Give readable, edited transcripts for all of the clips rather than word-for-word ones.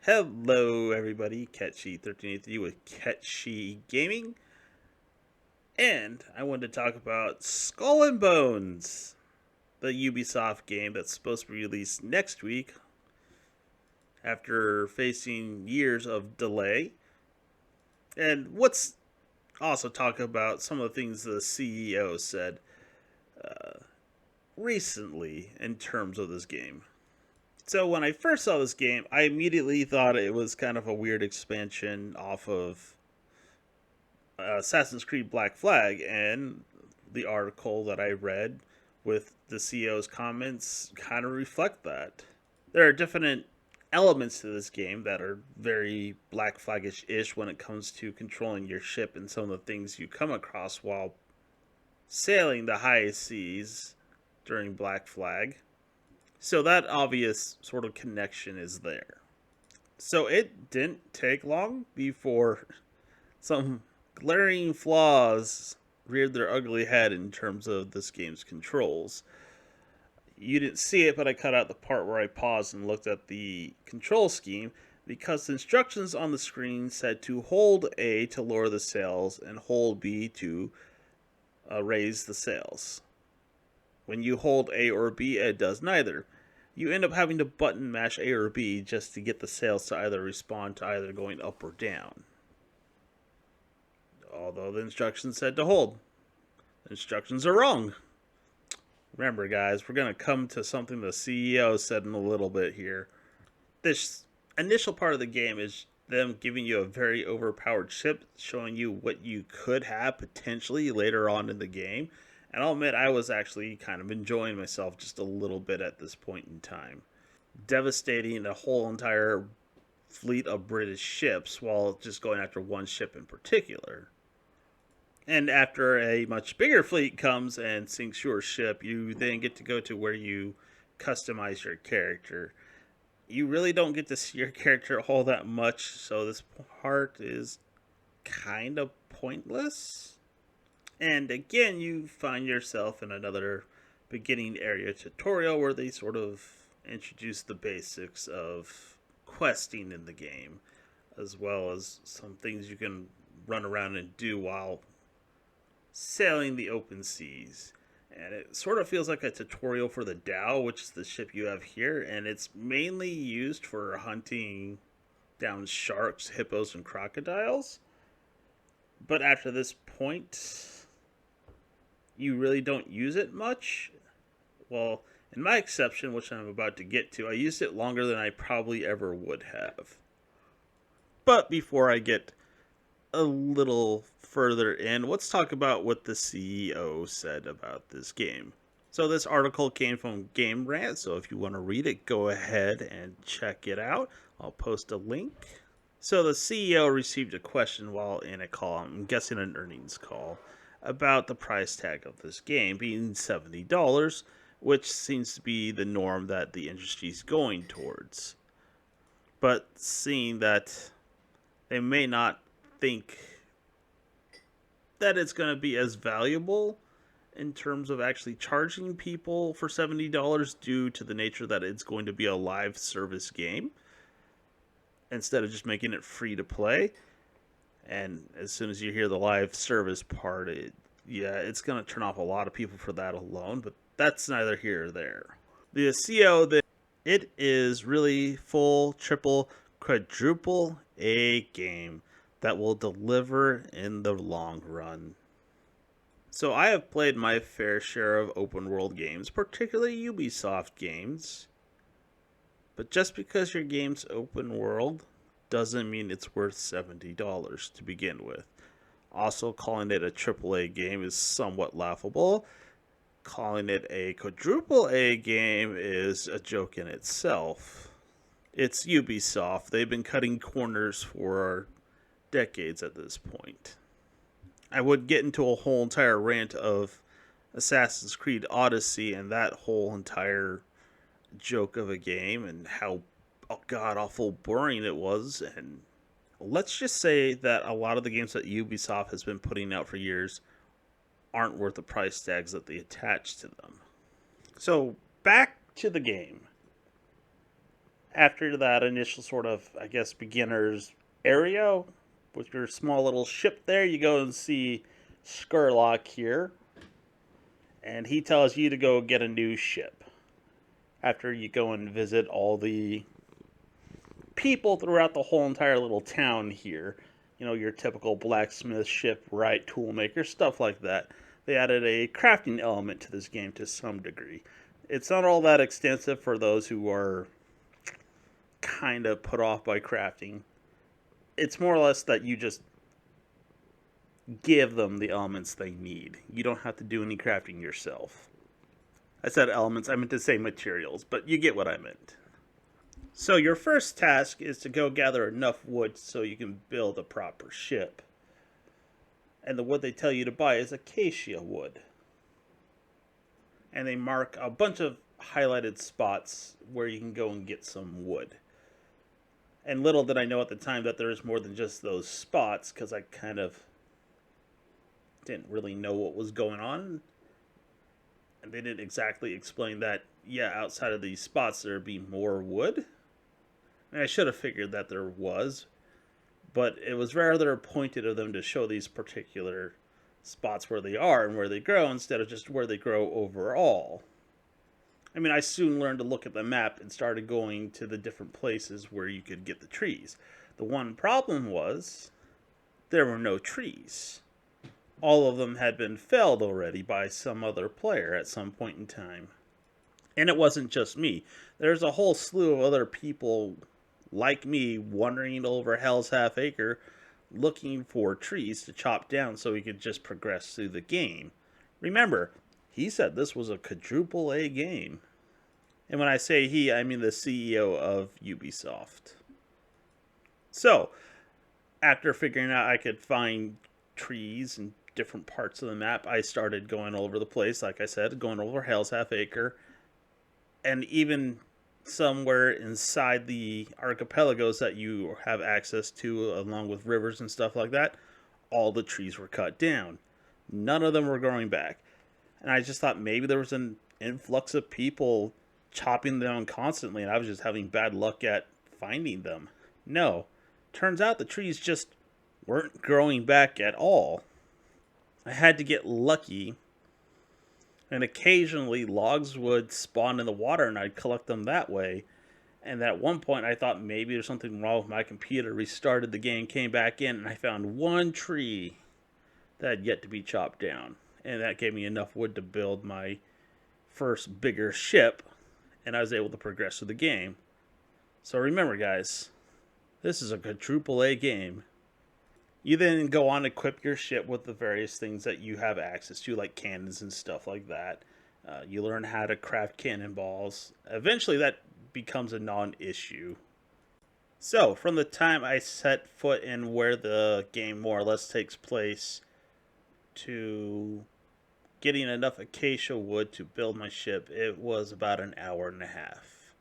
Hello, everybody. Catchy1383 with Catchy Gaming, and I wanted to talk about Skull and Bones, the Ubisoft game that's supposed to be released next week after facing years of delay. And let's also talk about some of the things the CEO said uh, recently in terms of this game. So when I first saw this game, I immediately thought it was kind of a weird expansion off of Assassin's Creed Black Flag, and the article that I read with the CEO's comments kind of reflect that. There are different elements to this game that are very Black Flagish ish when it comes to controlling your ship and some of the things you come across while sailing the high seas during Black Flag. So that obvious sort of connection is there. So it didn't take long before some glaring flaws reared their ugly head in terms of this game's controls. You didn't see it, but I cut out the part where I paused and looked at the control scheme because the instructions on the screen said to hold A to lower the sails and hold B to raise the sails. When you hold A or B, it does neither. You end up having to button mash A or B just to get the sails to either respond to either going up or down. Although the instructions said to hold. The instructions are wrong. Remember, guys, we're going to come to something the CEO said in a little bit here. This initial part of the game is them giving you a very overpowered ship, showing you what you could have potentially later on in the game. And I'll admit, I was actually kind of enjoying myself just a little bit at this point in time. Devastating a whole entire fleet of British ships while just going after one ship in particular. And after a much bigger fleet comes and sinks your ship, you then get to go to where you customize your character. You really don't get to see your character all that much, so this part is kind of pointless. And again, you find yourself in another beginning area tutorial where they sort of introduce the basics of questing in the game, as well as some things you can run around and do while sailing the open seas. And it sort of feels like a tutorial for the Dhow, which is the ship you have here, and it's mainly used for hunting down sharks, hippos, and crocodiles. But after this point, you really don't use it much. Well, in my exception, which I'm about to get to, I used it longer than I probably ever would have. But before I get a little further in, let's talk about what the CEO said about this game. So this article came from Game Rant, so if you want to read it, go ahead and check it out. I'll post a link. So the CEO received a question while in a call, I'm guessing an earnings call, about the price tag of this game being $70, which seems to be the norm that the industry is going towards. But seeing that they may not think that it's going to be as valuable in terms of actually charging people for $70 due to the nature that it's going to be a live service game instead of just making it free to play. And as soon as you hear the live service part, it's going to turn off a lot of people for that alone, but that's neither here or there. The CEO, it is really full, triple, quadruple A game that will deliver in the long run. So I have played my fair share of open world games, particularly Ubisoft games. But just because your game's open world doesn't mean it's worth $70 to begin with. Also, calling it a AAA game is somewhat laughable. Calling it a quadruple A game is a joke in itself. It's Ubisoft. They've been cutting corners for decades at this point. I would get into a whole entire rant of Assassin's Creed Odyssey and that whole entire joke of a game and how god awful boring it was. And let's just say that a lot of the games that Ubisoft has been putting out for years aren't worth the price tags that they attach to them. So back to the game. After that initial sort of, I guess, beginner's area with your small little ship there, you go and see Skurlock here, and he tells you to go get a new ship. After you go and visit all the people throughout the whole entire little town here, your typical blacksmith, shipwright, toolmaker, stuff like that. They added a crafting element to this game to some degree. It's not all that extensive for those who are kind of put off by crafting. It's more or less that you just give them the elements they need. You don't have to do any crafting yourself. I said elements, I meant to say materials, but you get what I meant. So your first task is to go gather enough wood so you can build a proper ship. And the wood they tell you to buy is acacia wood. And they mark a bunch of highlighted spots where you can go and get some wood. And little did I know at the time that there is more than just those spots, because I kind of didn't really know what was going on. And they didn't exactly explain that, outside of these spots there would be more wood. And I should have figured that there was. But it was rather pointed of them to show these particular spots where they are and where they grow instead of just where they grow overall. I mean, I soon learned to look at the map and started going to the different places where you could get the trees. The one problem was there were no trees. All of them had been felled already by some other player at some point in time. And it wasn't just me. There's a whole slew of other people like me wandering over Hell's Half Acre looking for trees to chop down so we could just progress through the game. Remember, he said this was a quadruple A game. And when I say he, I mean the CEO of Ubisoft. So, after figuring out I could find trees in different parts of the map, I started going all over the place, like I said, going over Hell's Half Acre. And even somewhere inside the archipelagos that you have access to, along with rivers and stuff like that, all the trees were cut down. None of them were growing back. And I just thought maybe there was an influx of people chopping them down constantly, and I was just having bad luck at finding them. No. Turns out the trees just weren't growing back at all. I had to get lucky, and occasionally logs would spawn in the water and I'd collect them that way. And at one point I thought maybe there's something wrong with my computer, restarted the game, came back in, and I found one tree that had yet to be chopped down. And that gave me enough wood to build my first bigger ship, and I was able to progress through the game. So remember, guys, this is a quadruple A game. You then go on to equip your ship with the various things that you have access to, like cannons and stuff like that. You learn how to craft cannonballs. Eventually that becomes a non-issue. So, from the time I set foot in where the game more or less takes place to getting enough acacia wood to build my ship, it was about an hour and a half.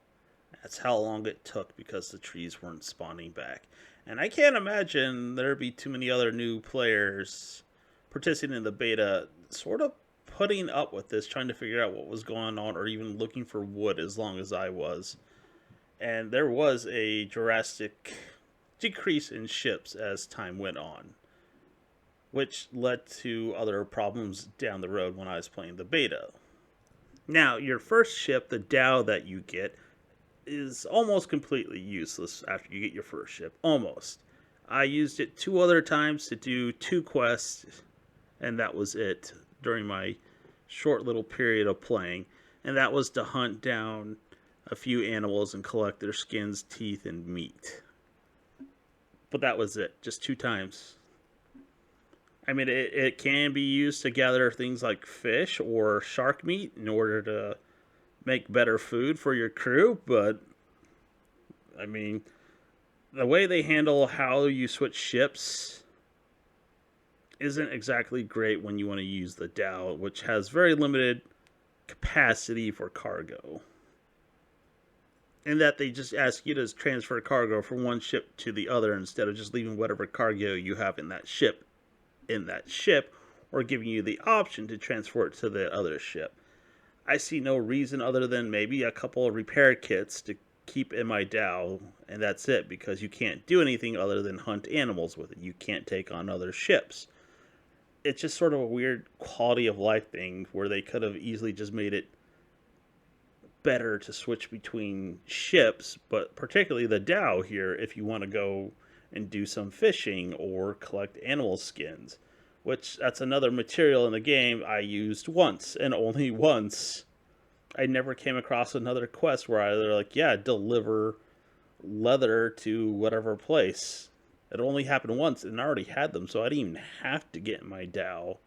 That's how long it took because the trees weren't spawning back. And I can't imagine there'd be too many other new players participating in the beta sort of putting up with this, trying to figure out what was going on, or even looking for wood as long as I was. And there was a drastic decrease in ships as time went on, which led to other problems down the road when I was playing the beta. Now, your first ship, the Dow that you get, is almost completely useless after you get your first ship. Almost. I used it 2 other times to do 2 quests, and that was it during my short little period of playing. And that was to hunt down a few animals and collect their skins, teeth, and meat. But that was it. Just 2 times. I mean, it can be used to gather things like fish or shark meat in order to make better food for your crew, but I mean, the way they handle how you switch ships isn't exactly great when you want to use the Dow, which has very limited capacity for cargo. And that they just ask you to transfer cargo from one ship to the other instead of just leaving whatever cargo you have in that ship, or giving you the option to transfer it to the other ship. I see no reason other than maybe a couple of repair kits to keep in my Dow, and that's it, because you can't do anything other than hunt animals with it. You can't take on other ships. It's just sort of a weird quality of life thing where they could have easily just made it better to switch between ships, but particularly the Dow here if you want to go and do some fishing or collect animal skins, which that's another material in the game I used once and only once. I never came across another quest where they're like, yeah, deliver leather to whatever place. It only happened once and I already had them, so I didn't even have to get my Dow.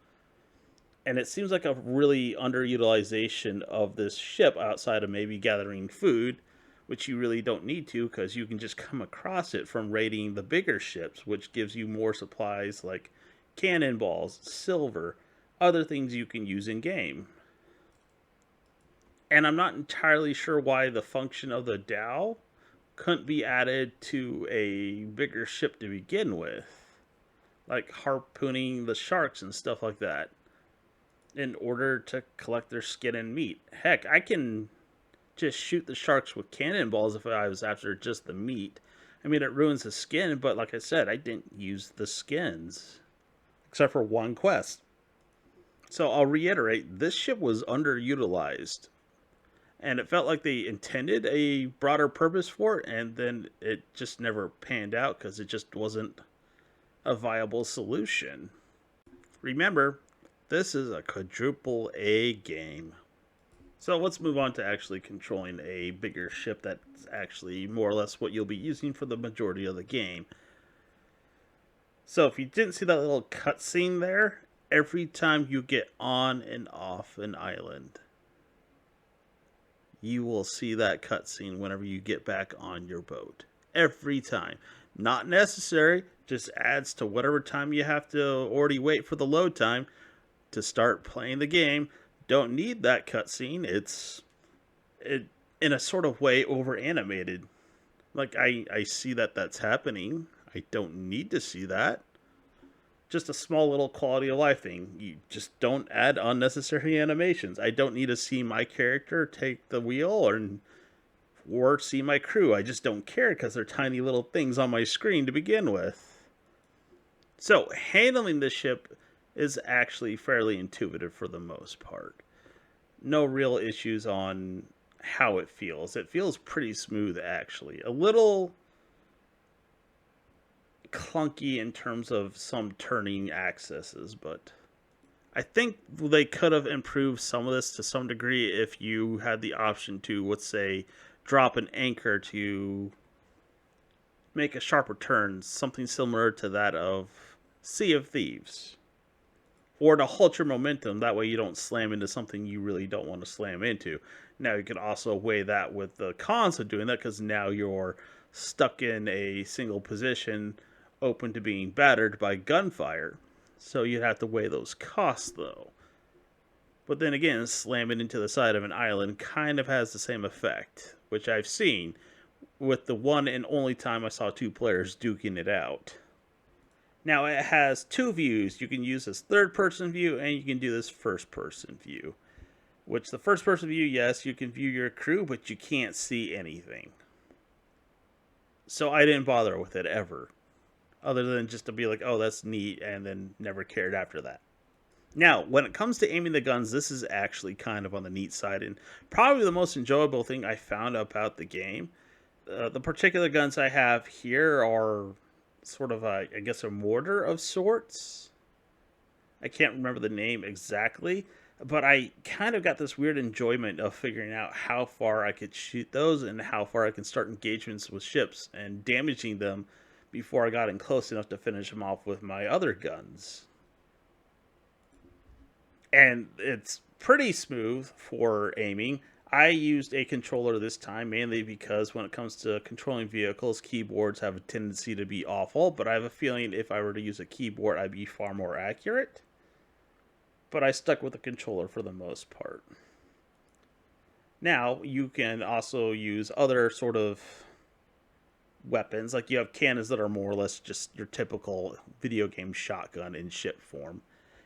And it seems like a really underutilization of this ship outside of maybe gathering food, which you really don't need to because you can just come across it from raiding the bigger ships, which gives you more supplies like cannonballs, silver, other things you can use in game. And I'm not entirely sure why the function of the Dow couldn't be added to a bigger ship to begin with, like harpooning the sharks and stuff like that, in order to collect their skin and meat. Heck, I can just shoot the sharks with cannonballs if I was after just the meat. I mean, it ruins the skin, but like I said, I didn't use the skins, except for one quest. So I'll reiterate, this ship was underutilized. And it felt like they intended a broader purpose for it, and then it just never panned out because it just wasn't a viable solution. Remember, this is a quadruple A game. So let's move on to actually controlling a bigger ship that's actually more or less what you'll be using for the majority of the game. So if you didn't see that little cutscene there, every time you get on and off an island, you will see that cutscene whenever you get back on your boat. Every time. Not necessary, just adds to whatever time you have to already wait for the load time to start playing the game. Don't need that cutscene. It's in a sort of way over animated. Like I see that that's happening. I don't need to see that. Just a small little quality of life thing. You just don't add unnecessary animations. I don't need to see my character take the wheel or see my crew. I just don't care because they're tiny little things on my screen to begin with. So handling the ship is actually fairly intuitive for the most part. No real issues on how it feels. It feels pretty smooth actually. A little clunky in terms of some turning accesses, but I think they could have improved some of this to some degree if you had the option to, let's say, drop an anchor to make a sharper turn, something similar to that of Sea of Thieves. Or to halt your momentum, that way you don't slam into something you really don't want to slam into. Now you can also weigh that with the cons of doing that, because now you're stuck in a single position open to being battered by gunfire. So you'd have to weigh those costs though. But then again, slamming into the side of an island kind of has the same effect, which I've seen with the one and only time I saw two players duking it out. Now it has two views. You can use this third person view and you can do this first person view. Which the first person view, yes, you can view your crew, but you can't see anything. So I didn't bother with it ever. Other than just to be like, oh, that's neat, and then never cared after that. Now, when it comes to aiming the guns, this is actually kind of on the neat side, and probably the most enjoyable thing I found about the game. The particular guns I have here are sort of, I guess, a mortar of sorts. I can't remember the name exactly, but I kind of got this weird enjoyment of figuring out how far I could shoot those and how far I can start engagements with ships and damaging them before I got in close enough to finish them off with my other guns. And it's pretty smooth for aiming. I used a controller this time, mainly because when it comes to controlling vehicles, keyboards have a tendency to be awful, but I have a feeling if I were to use a keyboard, I'd be far more accurate. But I stuck with the controller for the most part. Now, you can also use other sort of weapons, like you have cannons that are more or less just your typical video game shotgun in ship form.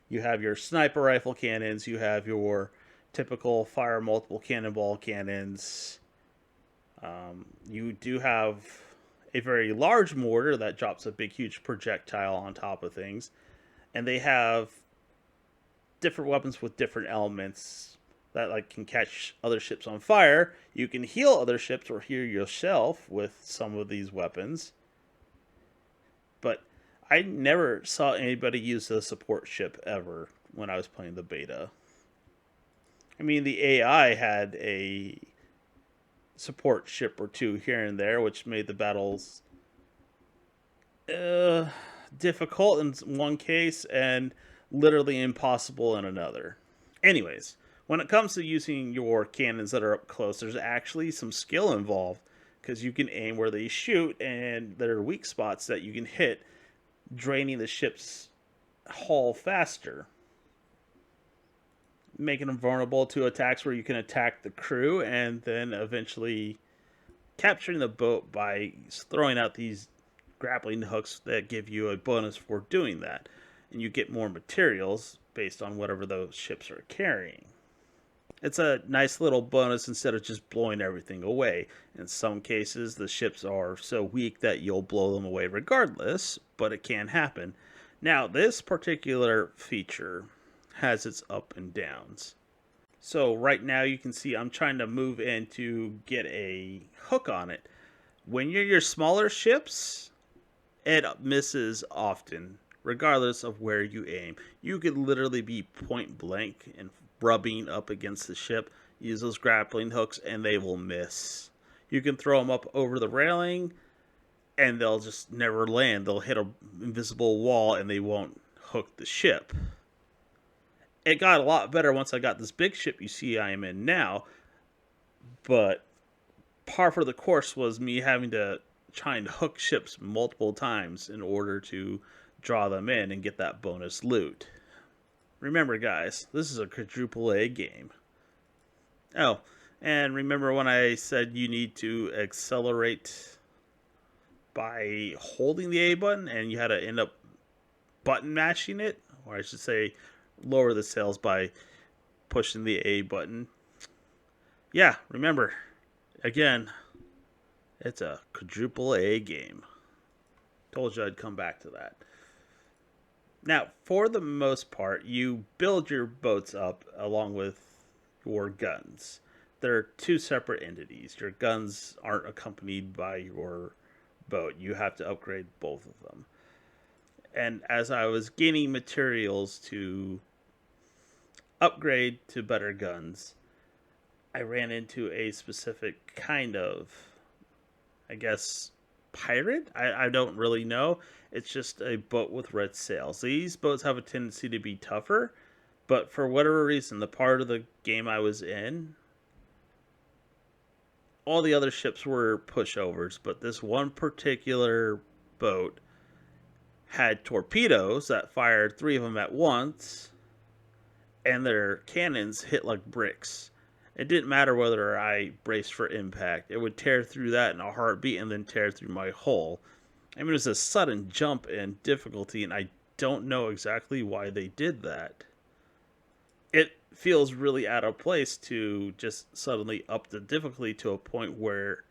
You have your sniper rifle cannons, you have your typical fire multiple cannonball cannons, You do have a very large mortar that drops a big, huge projectile on top of things, and they have different weapons with different elements that like can catch other ships on fire. You can heal other ships or heal yourself with some of these weapons. But I never saw anybody use the support ship ever when I was playing the beta. I mean, the AI had a support ship or two here and there, which made the battles uh, difficult in one case and literally impossible in another. Anyways, when it comes to using your cannons that are up close, there's actually some skill involved because you can aim where they shoot, and there are weak spots that you can hit, draining the ship's hull faster, making them vulnerable to attacks where you can attack the crew and then eventually capturing the boat by throwing out these grappling hooks that give you a bonus for doing that. And you get more materials based on whatever those ships are carrying. It's a nice little bonus instead of just blowing everything away. In some cases, the ships are so weak that you'll blow them away regardless, but it can happen. Now, this particular feature has its up and downs. So right now you can see I'm trying to move in to get a hook on it. When you're your smaller ships, it misses often, regardless of where you aim. You could literally be point blank and rubbing up against the ship, use those grappling hooks, and they will miss. You can throw them up over the railing, and they'll just never land. They'll hit an invisible wall, and they won't hook the ship. It got a lot better once I got this big ship you see I am in now, but par for the course was me having to try and hook ships multiple times in order to draw them in and get that bonus loot. Remember, guys, this is a quadruple A game. Oh, and remember when I said you need to accelerate by holding the A button and you had to end up button mashing it? Or I should say lower the sails by pushing the A button. Yeah, remember, again, it's a quadruple A game. Told you I'd come back to that. Now, for the most part, you build your boats up along with your guns. They're two separate entities. Your guns aren't accompanied by your boat. You have to upgrade both of them. And as I was gaining materials to upgrade to better guns, I ran into a specific kind of, I guess, pirate? I don't really know. It's just a boat with red sails. These boats have a tendency to be tougher, but for whatever reason, the part of the game I was in, all the other ships were pushovers, but this one particular boat had torpedoes that fired 3 of them at once, and their cannons hit like bricks. It didn't matter whether I braced for impact. It would tear through that in a heartbeat and then tear through my hull. I mean, it was a sudden jump in difficulty, and I don't know exactly why they did that. It feels really out of place to just suddenly up the difficulty to a point where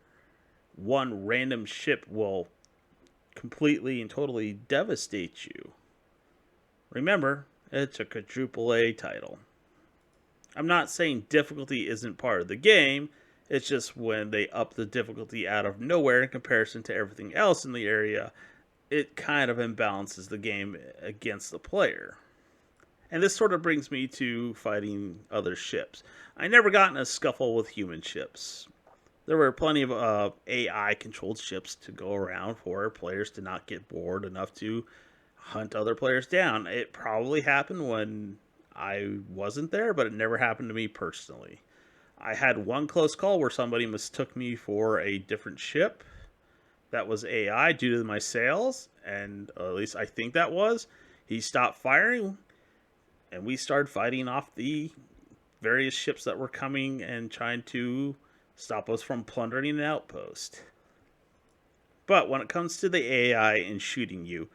one random ship will completely and totally devastate you. Remember, it's a quadruple A title. I'm not saying difficulty isn't part of the game. It's just when they up the difficulty out of nowhere in comparison to everything else in the area, it kind of imbalances the game against the player. And this sort of brings me to fighting other ships. I never got in a scuffle with human ships. There were plenty of AI-controlled ships to go around for players to not get bored enough to hunt other players down. It probably happened when I wasn't there, but it never happened to me personally. I had one close call where somebody mistook me for a different ship that was AI due to my sails, and at least I think that was. He stopped firing, and we started fighting off the various ships that were coming and trying to stop us from plundering an outpost. But when it comes to the AI and shooting you,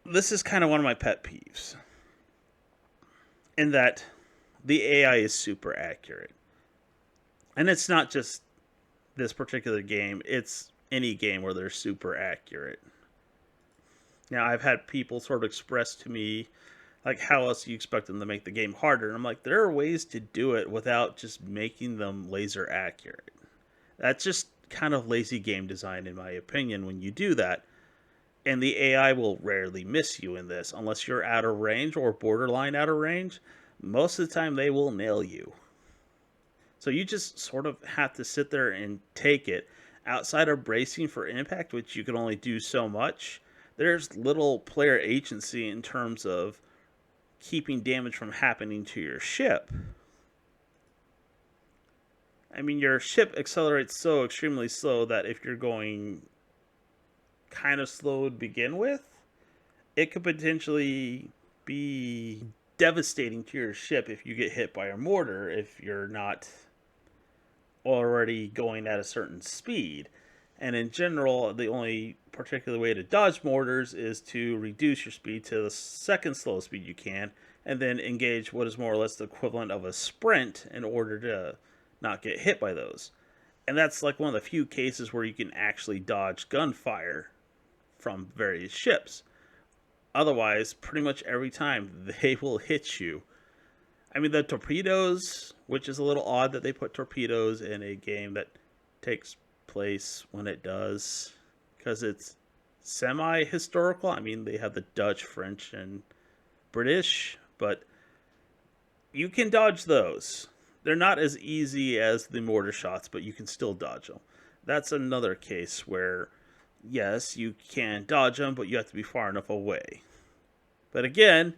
this is kind of one of my pet peeves. In that the AI is super accurate. And it's not just this particular game, it's any game where they're super accurate. Now, I've had people sort of express to me, like, how else do you expect them to make the game harder? And I'm like, there are ways to do it without just making them laser accurate. That's just kind of lazy game design, in my opinion, when you do that. And the AI will rarely miss you in this, unless you're out of range or borderline out of range. Most of the time, they will nail you. So you just sort of have to sit there and take it. Outside of bracing for impact, which you can only do so much, there's little player agency in terms of keeping damage from happening to your ship. I mean, your ship accelerates so extremely slow that if you're going kind of slow to begin with, it could potentially be devastating to your ship if you get hit by a mortar if you're not already going at a certain speed. And in general, the only particular way to dodge mortars is to reduce your speed to the second slowest speed you can, and then engage what is more or less the equivalent of a sprint in order to not get hit by those. And that's like one of the few cases where you can actually dodge gunfire from various ships. Otherwise, pretty much every time they will hit you. I mean, the torpedoes, which is a little odd that they put torpedoes in a game that takes place when it does, because it's semi-historical. I mean, they have the Dutch, French, and British, but you can dodge those. They're not as easy as the mortar shots, but you can still dodge them. That's another case where, yes, you can dodge them, but you have to be far enough away. But again,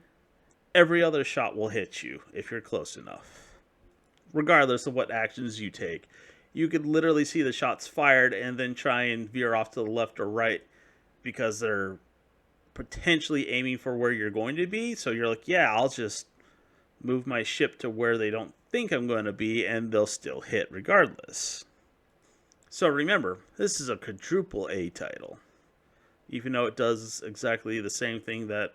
every other shot will hit you if you're close enough, regardless of what actions you take. You could literally see the shots fired and then try and veer off to the left or right because they're potentially aiming for where you're going to be. So you're like, yeah, I'll just move my ship to where they don't think I'm going to be, and they'll still hit regardless. So remember, this is a quadruple A title, even though it does exactly the same thing that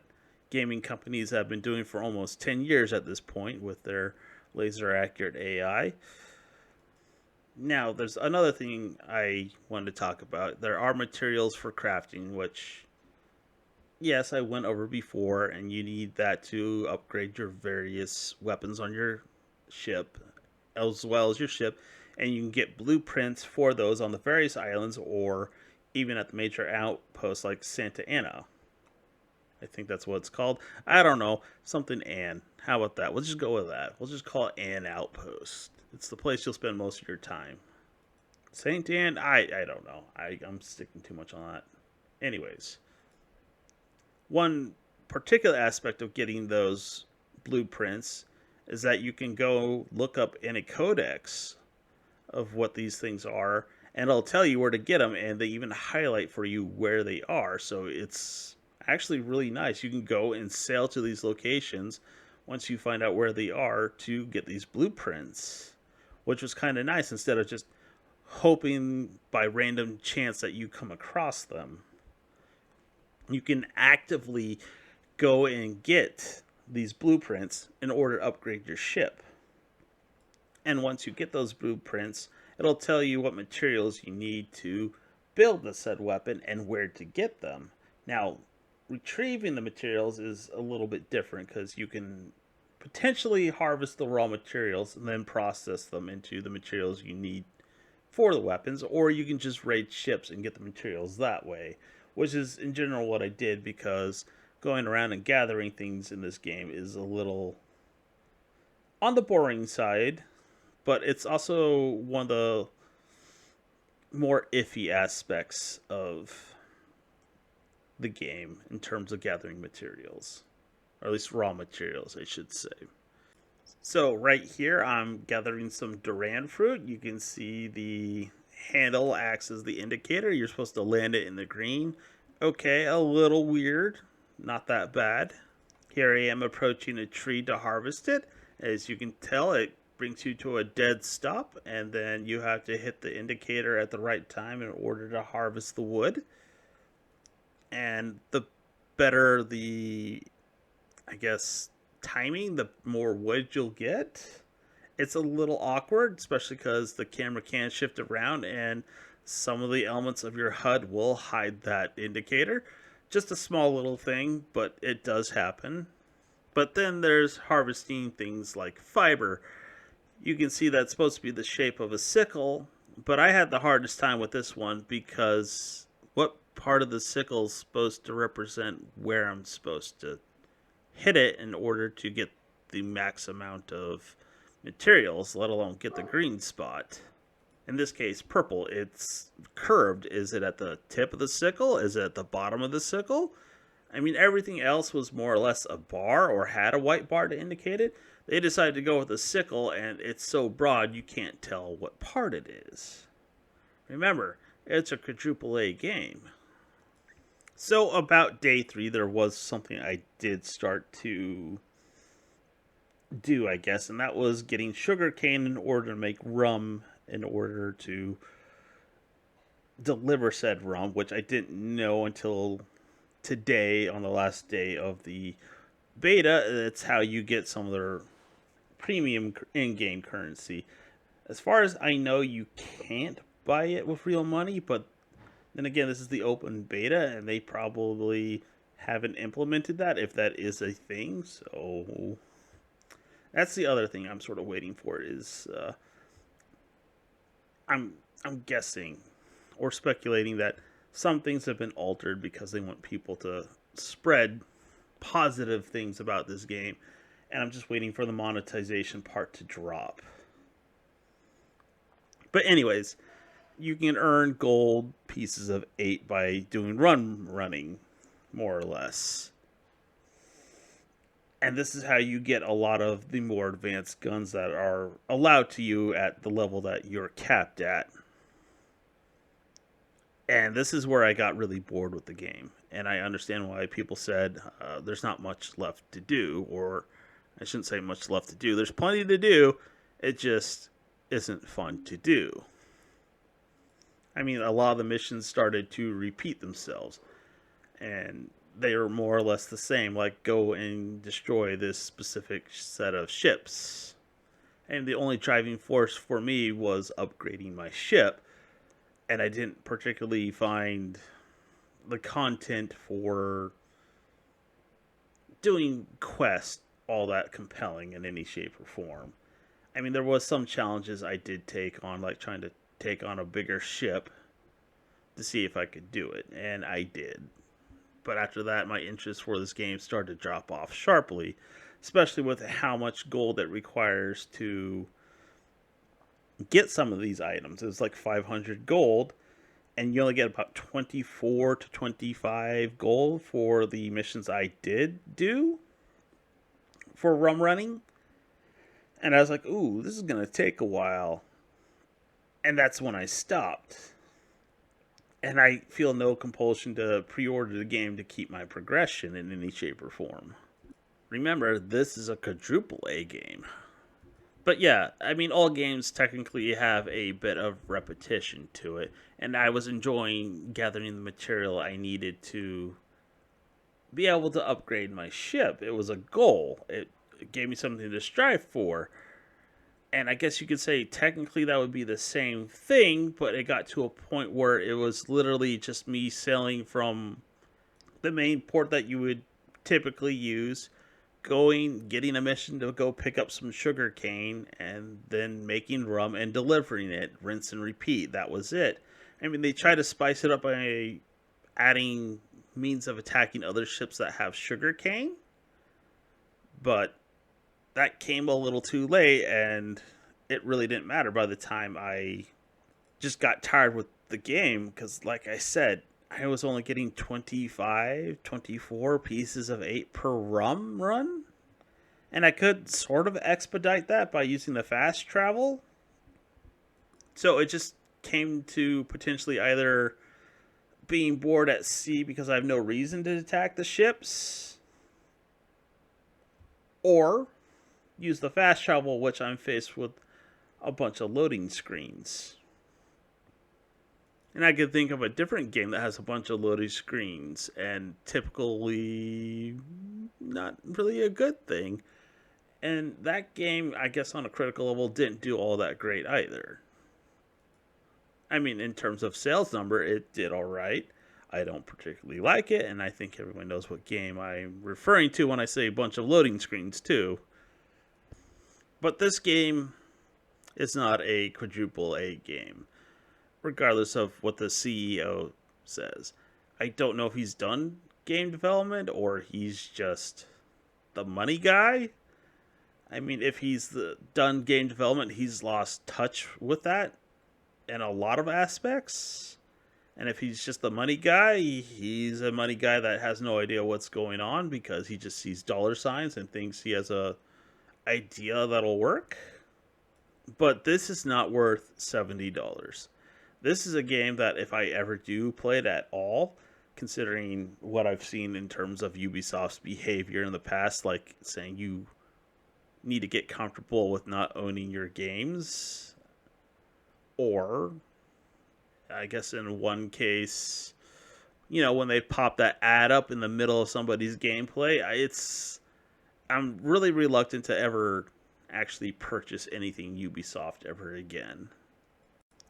gaming companies have been doing for almost 10 years at this point with their laser accurate AI. Now, there's another thing I wanted to talk about. There are materials for crafting, which, yes, I went over before, and you need that to upgrade your various weapons on your ship, as well as your ship, and you can get blueprints for those on the various islands or even at the major outposts like Santa Ana. I think that's what it's called. I don't know. Something Ann. How about that? We'll just go with that. We'll just call it Ann Outpost. It's the place you'll spend most of your time. Saint Ann? I don't know. I'm sticking too much on that. Anyways. One particular aspect of getting those blueprints is that you can go look up in a codex of what these things are, and it'll tell you where to get them, and they even highlight for you where they are. So it's actually really nice. You can go and sail to these locations once you find out where they are to get these blueprints, which was kind of nice instead of just hoping by random chance that you come across them. You can actively go and get these blueprints in order to upgrade your ship. And once you get those blueprints, it'll tell you what materials you need to build the said weapon and where to get them. Now, retrieving the materials is a little bit different because you can potentially harvest the raw materials and then process them into the materials you need for the weapons, or you can just raid ships and get the materials that way, which is in general what I did because going around and gathering things in this game is a little on the boring side, but it's also one of the more iffy aspects of the game in terms of gathering materials, or at least raw materials, I should say. So right here, I'm gathering some Duran fruit. You can see the handle acts as the indicator. You're supposed to land it in the green. Okay, a little weird. Not that bad. Here I am approaching a tree to harvest it. As you can tell, it brings you to a dead stop, and then you have to hit the indicator at the right time in order to harvest the wood. And the better the, I guess, timing, the more wood you'll get. It's a little awkward, especially because the camera can shift around and some of the elements of your HUD will hide that indicator. Just a small little thing, but it does happen. But then there's harvesting things like fiber. You can see that's supposed to be the shape of a sickle, but I had the hardest time with this one because what part of the sickle is supposed to represent where I'm supposed to hit it in order to get the max amount of materials, let alone get the green spot. In this case, purple. It's curved. Is it at the tip of the sickle? Is it at the bottom of the sickle? I mean, everything else was more or less a bar or had a white bar to indicate it. They decided to go with a sickle, and it's so broad you can't tell what part it is. Remember, it's a quadruple A game. So about day 3, there was something I did start to do, I guess, and that was getting sugarcane in order to make rum in order to deliver said rum, which I didn't know until today on the last day of the beta. That's how you get some of their premium in-game currency. As far as I know, you can't buy it with real money, but then again, this is the open beta, and they probably haven't implemented that, if that is a thing. So that's the other thing I'm sort of waiting for. Is I'm guessing or speculating that some things have been altered because they want people to spread positive things about this game, and I'm just waiting for the monetization part to drop. But anyways, you can earn gold pieces of 8 by doing running, more or less. And this is how you get a lot of the more advanced guns that are allowed to you at the level that you're capped at. And this is where I got really bored with the game. And I understand why people said there's not much left to do. Or I shouldn't say much left to do. There's plenty to do. It just isn't fun to do. I mean, a lot of the missions started to repeat themselves. And they are more or less the same. Like, go and destroy this specific set of ships. And the only driving force for me was upgrading my ship. And I didn't particularly find the content for doing quests all that compelling in any shape or form. I mean, there was some challenges I did take on, like trying to take on a bigger ship to see if I could do it, and I did. But after that, my interest for this game started to drop off sharply, especially with how much gold it requires to get some of these items. It's like 500 gold, and you only get about 24 to 25 gold for the missions I did do for rum running. And I was like, ooh, this is going to take a while. And that's when I stopped. And I feel no compulsion to pre-order the game to keep my progression in any shape or form. Remember, this is a quadruple A game. But yeah, I mean, all games technically have a bit of repetition to it. And I was enjoying gathering the material I needed to be able to upgrade my ship. It was a goal. It gave me something to strive for. And I guess you could say technically that would be the same thing, but it got to a point where it was literally just me sailing from the main port that you would typically use, going, getting a mission to go pick up some sugar cane, and then making rum and delivering it, rinse and repeat. That was it. I mean, they try to spice it up by adding means of attacking other ships that have sugar cane, but that came a little too late, and it really didn't matter by the time I just got tired with the game, because like I said, I was only getting 25, 24 pieces of 8 per rum run, and I could sort of expedite that by using the fast travel. So it just came to potentially either being bored at sea because I have no reason to attack the ships, or use the fast travel, which I'm faced with a bunch of loading screens. And I could think of a different game that has a bunch of loading screens, and typically not really a good thing. And that game, I guess on a critical level, didn't do all that great either. I mean, in terms of sales number, it did all right. I don't particularly like it, and I think everyone knows what game I'm referring to when I say a bunch of loading screens, too. But this game is not a quadruple A game, regardless of what the CEO says. I don't know if he's done game development or he's just the money guy. I mean, if he's done game development, he's lost touch with that in a lot of aspects. And if he's just the money guy, he's a money guy that has no idea what's going on because he just sees dollar signs and thinks he has a idea that'll work. But this is not worth $70. This is a game that if I ever do play it at all, considering what I've seen in terms of Ubisoft's behavior in the past, like saying you need to get comfortable with not owning your games, or I guess in one case, when they pop that ad up in the middle of somebody's gameplay, I'm really reluctant to ever actually purchase anything Ubisoft ever again.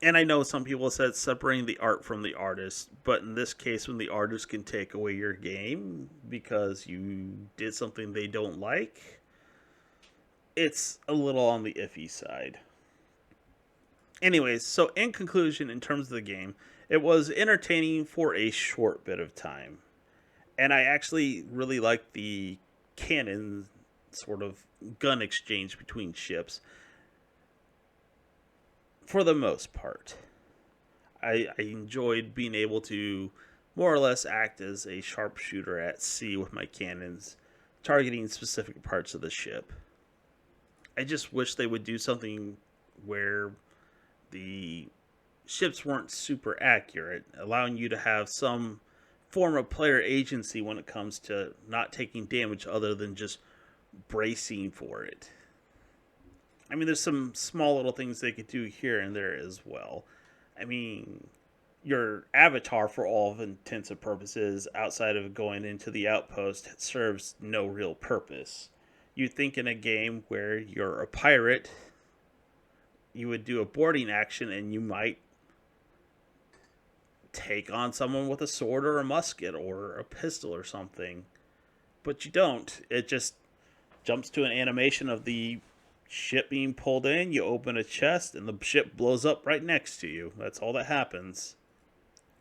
And I know some people said separating the art from the artist, but in this case, when the artist can take away your game because you did something they don't like, it's a little on the iffy side. Anyways, so in conclusion, in terms of the game, it was entertaining for a short bit of time. And I actually really liked the cannon sort of gun exchange between ships. For the most part, I enjoyed being able to more or less act as a sharpshooter at sea with my cannons, targeting specific parts of the ship. I just wish they would do something where the ships weren't super accurate, allowing you to have some form of player agency when it comes to not taking damage other than just bracing for it. I mean, there's some small little things they could do here and there as well. I mean, your avatar, for all intents and purposes, outside of going into the outpost, serves no real purpose. You'd think in a game where you're a pirate, you would do a boarding action and you might take on someone with a sword or a musket or a pistol or something. But you don't. It just jumps to an animation of the ship being pulled in, you open a chest, and the ship blows up right next to you. That's all that happens.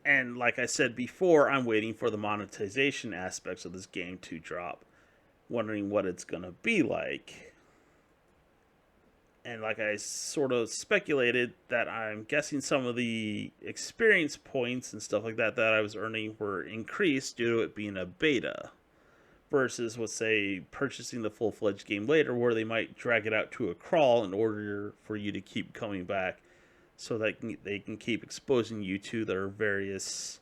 And like I said before, I'm waiting for the monetization aspects of this game to drop, wondering what it's going to be like. And like I sort of speculated, that I'm guessing some of the experience points and stuff like that I was earning were increased due to it being a beta, versus, let's say, purchasing the full-fledged game later, where they might drag it out to a crawl in order for you to keep coming back so that they can keep exposing you to their various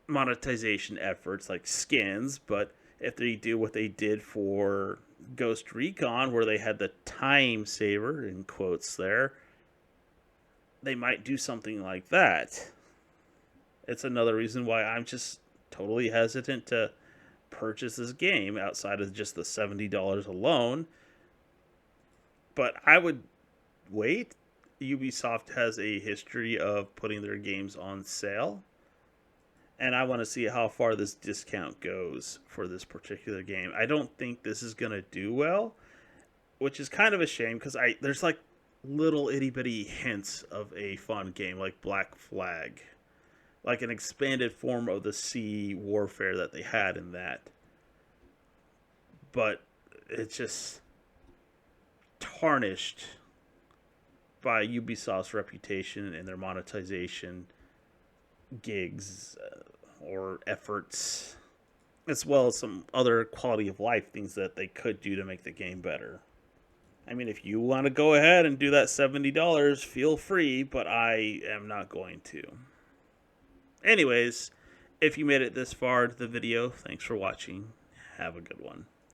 monetization efforts like skins. But if they do what they did for Ghost Recon, where they had the time saver, in quotes there, they might do something like that. It's another reason why I'm just totally hesitant to purchase this game outside of just the $70 alone. But I would wait. Ubisoft has a history of putting their games on sale, and I want to see how far this discount goes for this particular game. I don't think this is going to do well, which is kind of a shame, because there's like little itty bitty hints of a fun game like Black Flag, like an expanded form of the sea warfare that they had in that. But it's just tarnished by Ubisoft's reputation and their monetization gigs or efforts, as well as some other quality of life things that they could do to make the game better. I mean, if you want to go ahead and do that $70, feel free, but I am not going to. Anyways, if you made it this far into the video, thanks for watching. Have a good one.